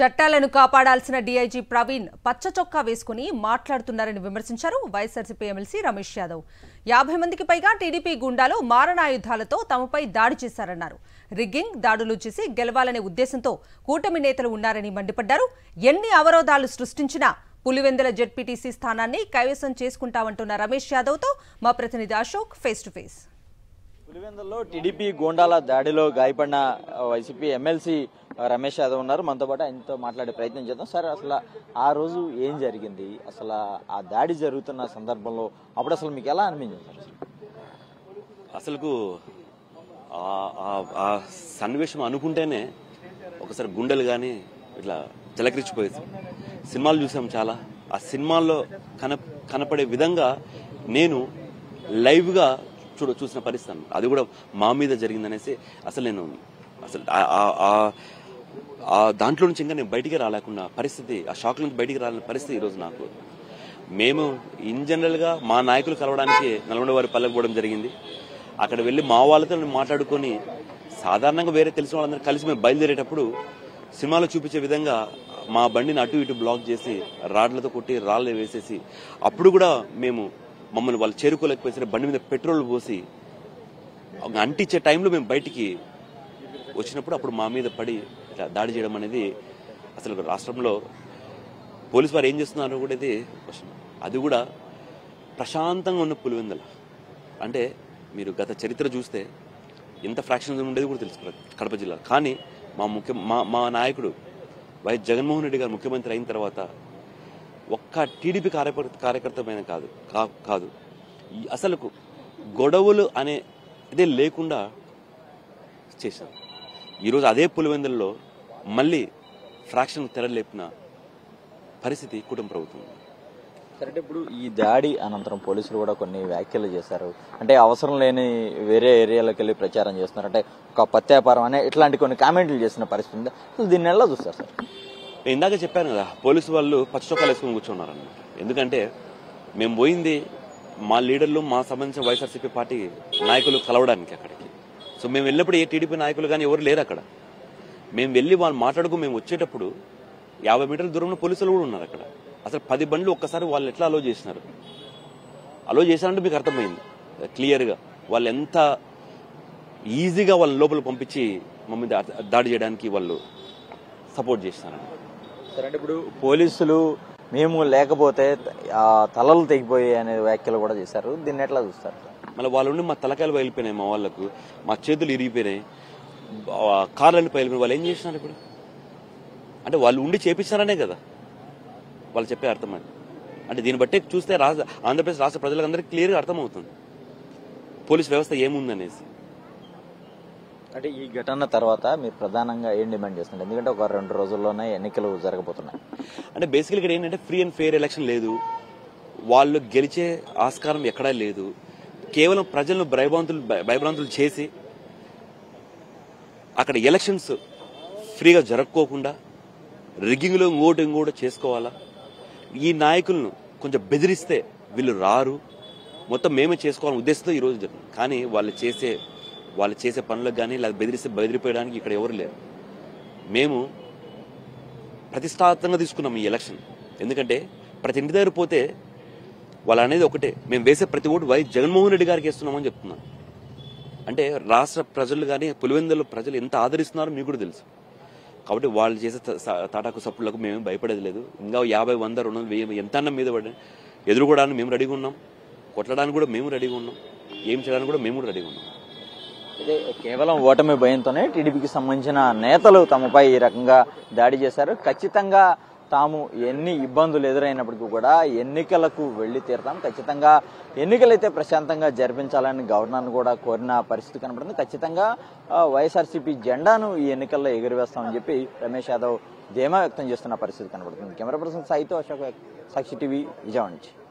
చట్టాలను కాపాడాల్సిన డీఐజీ ప్రవీణ్ పచ్చ చొక్కా వేసుకుని మాట్లాడుతున్నారని విమర్శించారు వైఎస్ఆర్సీపీ ఎమ్మెల్సీ రమేష్ యాదవ్. 50 మందికి పైగా టీడీపీ గుండాలు మారణాయుధాలతో తమపై దాడి చేశారన్నారు. రిగ్గింగ్ దాడులు చేసి గెలవాలనే ఉద్దేశంతో కూటమి నేతలు ఉన్నారని మండిపడ్డారు. ఎన్ని అవరోధాలు సృష్టించినా పులివెందుల జెడ్పీటీసీ స్థానాన్ని కైవసం చేసుకుంటామంటున్న రమేష్ యాదవ్తో మా ప్రతినిధి అశోక్ ఫేస్ టు ఫేస్. పులివెందుల్లో టీడీపీ గోండాల దాడిలో గాయపడిన వైసీపీ ఎమ్మెల్సీ రమేష్ యాదవ్ ఉన్నారు. మనతో పాటు ఆయనతో మాట్లాడే ప్రయత్నం చేద్దాం. సార్, అసలు ఆ రోజు ఏం జరిగింది? అసలు ఆ దాడి జరుగుతున్న సందర్భంలో అప్పుడు అసలు మీకు ఎలా అనిపించింది? అసలుకు ఆ సన్నివేశం అనుకుంటేనే ఒకసారి గుండెలు కానీ ఇట్లా జలకరించిపోయేది. సినిమాలు చూసాం చాలా. ఆ సినిమాల్లో కనపడే విధంగా నేను లైవ్గా చూసిన పరిస్థితి, అది కూడా మా మీద జరిగిందనేసి అసలు ఆ దాంట్లో నుంచి ఇంకా నేను బయటికి రాలేకున్న పరిస్థితి, ఆ షాక్ నుంచి బయటికి రాలేని పరిస్థితి ఈరోజు నాకు. మేము ఇన్ జనరల్గా మా నాయకులు కలవడానికి నల్గొండ పల్లెకు పోవడం జరిగింది. అక్కడ వెళ్ళి మా వాళ్ళతో మాట్లాడుకొని సాధారణంగా వేరే తెలిసిన వాళ్ళందరూ కలిసి మేము బయలుదేరేటప్పుడు సినిమాలో చూపించే విధంగా మా బండిని అటు ఇటు బ్లాక్ చేసి రాడ్లతో కొట్టి రాళ్ళు వేసేసి, అప్పుడు కూడా మమ్మల్ని వాళ్ళు చేరుకోలేకపోతే బండి మీద పెట్రోల్ పోసి అంటించే టైంలో మేము బయటికి వచ్చినప్పుడు అప్పుడు మా మీద పడి దాడి చేయడం అనేది అసలు రాష్ట్రంలో పోలీసు వారు ఏం చేస్తున్నారు కూడా ఇది క్వశ్చన్. అది కూడా ప్రశాంతంగా ఉన్న పులివెందుల అంటే మీరు గత చరిత్ర చూస్తే ఎంత ఫ్రాక్షన్ ఉండేది కూడా తెలుసు కడప జిల్లా. కానీ మా నాయకుడు వైఎస్ జగన్మోహన్ రెడ్డి గారు ముఖ్యమంత్రి అయిన తర్వాత ఒక్క టీడీపీ కార్యకర్తమైన కాదు అసలు గొడవలు అనే ఇదే లేకుండా చేశారు. ఈరోజు అదే పులివెందుల్లో మళ్ళీ ఫ్రాక్షన్ తెరలేపిన పరిస్థితి కూటమి ప్రభుత్వం. కరెక్ట్. ఇప్పుడు ఈ దాడి అనంతరం పోలీసులు కూడా కొన్ని వ్యాఖ్యలు చేశారు. అంటే అవసరం లేని వేరే ఏరియాలోకి వెళ్ళి ప్రచారం చేస్తున్నారు, అంటే ఒక పత్యాపారం అనే ఇట్లాంటి కొన్ని కామెంట్లు చేసిన పరిస్థితి ఉంది. అసలు దీన్ని ఎలా చూస్తారు సార్? నేను ఇందాక చెప్పాను కదా, పోలీసు వాళ్ళు పచ్చ చొక్కాలు వేసుకుని కూర్చున్నారన్నమాట. ఎందుకంటే మేము పోయింది మా లీడర్లు, మా సంబంధించిన వైఎస్ఆర్సీపీ పార్టీ నాయకులు కలవడానికి అక్కడికి. సో మేము వెళ్ళినప్పుడు ఏ టీడీపీ నాయకులు కానీ ఎవరు లేరు అక్కడ. మేము వెళ్ళి వాళ్ళు మేము వచ్చేటప్పుడు 50 మీటర్ల దూరంలో పోలీసులు కూడా ఉన్నారు అక్కడ. అసలు 10 బండ్లు ఒక్కసారి వాళ్ళు ఎట్లా అలో చేసినారు? అలో చేశారంటే మీకు అర్థమైంది క్లియర్గా వాళ్ళు ఎంత ఈజీగా వాళ్ళ లోపల పంపించి మమ్మల్ని దాడి చేయడానికి వాళ్ళు సపోర్ట్ చేస్తారండి. సరే, అంటే ఇప్పుడు పోలీసులు మేము లేకపోతే తలలు తెగిపోయాయి అనే వ్యాఖ్యలు కూడా చేశారు. దీన్ని ఎట్లా చూస్తారు? మళ్ళీ వాళ్ళు మా తలకాయలు పగిలిపోయినాయి, మా వాళ్ళకు మా చేతులు ఇరిగిపోయినాయి, కార్లన్నీ పగిలిపోయినాయి. వాళ్ళు ఏం చేసినారు ఇప్పుడు? అంటే వాళ్ళు ఉండి చేపించారనే కదా వాళ్ళు చెప్పే అర్థం. అంటే దీన్ని బట్టి చూస్తే ఆంధ్రప్రదేశ్ రాష్ట్ర ప్రజలందరికీ క్లియర్గా అర్థమవుతుంది పోలీస్ వ్యవస్థ ఏముందనేసి. అంటే ఈ ఘటన తర్వాత మీరు ప్రధానంగా ఏం డిమాండ్ చేస్తున్నారు? ఎందుకంటే ఒక 2 రోజుల్లోనే ఎన్నికలు జరగబోతున్నాయి. అంటే బేసికల్ ఇక్కడ ఏంటంటే ఫ్రీ అండ్ ఫెయిర్ ఎలక్షన్ లేదు, వాళ్ళు గెలిచే ఆస్కారం ఎక్కడా లేదు. కేవలం ప్రజలను భయభ్రాంతులు చేసి అక్కడ ఎలక్షన్స్ ఫ్రీగా జరగకోకుండా రిగ్గింగ్లో ఓటింగ్ కూడా చేసుకోవాలా. ఈ నాయకులను కొంచెం బెదిరిస్తే వీళ్ళు రారు, మొత్తం మేమే చేసుకోవాలని ఉద్దేశంతో ఈరోజు జరిగింది. కానీ వాళ్ళు చేసే పనులకు కానీ లేదా బెదిరిపోయడానికి ఇక్కడ ఎవరు లేరు. మేము ప్రతిష్టాత్మకంగా తీసుకున్నాం ఈ ఎలక్షన్. ఎందుకంటే ప్రతి ఇంటి దగ్గర పోతే వాళ్ళు అనేది ఒకటే, మేము వేసే ప్రతి ఓటు వైఎస్ జగన్మోహన్ రెడ్డి గారికి వేస్తున్నామని చెప్తున్నాం. అంటే రాష్ట్ర ప్రజలు కానీ పులివెందుల ప్రజలు ఎంత ఆదరిస్తున్నారో మీకు కూడా తెలుసు. కాబట్టి వాళ్ళు చేసే తాటాకు సప్పులకు మేము భయపడేది లేదు. ఇంకా 50, 100, 200, 1000 ఎంత అన్నం మీద పడి ఎదురుకోవడానికి మేము రెడీగా ఉన్నాం, కొట్టడానికి కూడా మేము రెడీగా ఉన్నాం, ఏం చేయడానికి కూడా మేము కూడా రెడీగా ఉన్నాం. అయితే కేవలం ఓటమి భయంతోనే టీడీపీకి సంబంధించిన నేతలు తమపై ఈ రకంగా దాడి చేశారు. ఖచ్చితంగా తాము ఎన్ని ఇబ్బందులు ఎదురైనప్పటికీ కూడా ఎన్నికలకు వెళ్లి తీరతాం, ఖచ్చితంగా ఎన్నికలైతే ప్రశాంతంగా జరిపించాలని గవర్నర్ను కూడా కోరిన పరిస్థితి కనబడుతుంది. ఖచ్చితంగా వైఎస్ఆర్సీపీ జెండాను ఈ ఎన్నికల్లో ఎగురవేస్తామని చెప్పి రమేష్ యాదవ్ ధీమా వ్యక్తం చేస్తున్న పరిస్థితి కనబడుతుంది. కెమెరా పర్సన్ సాయితో అశోక్, సాక్షి టీవీ, విజయవాడ నుంచి.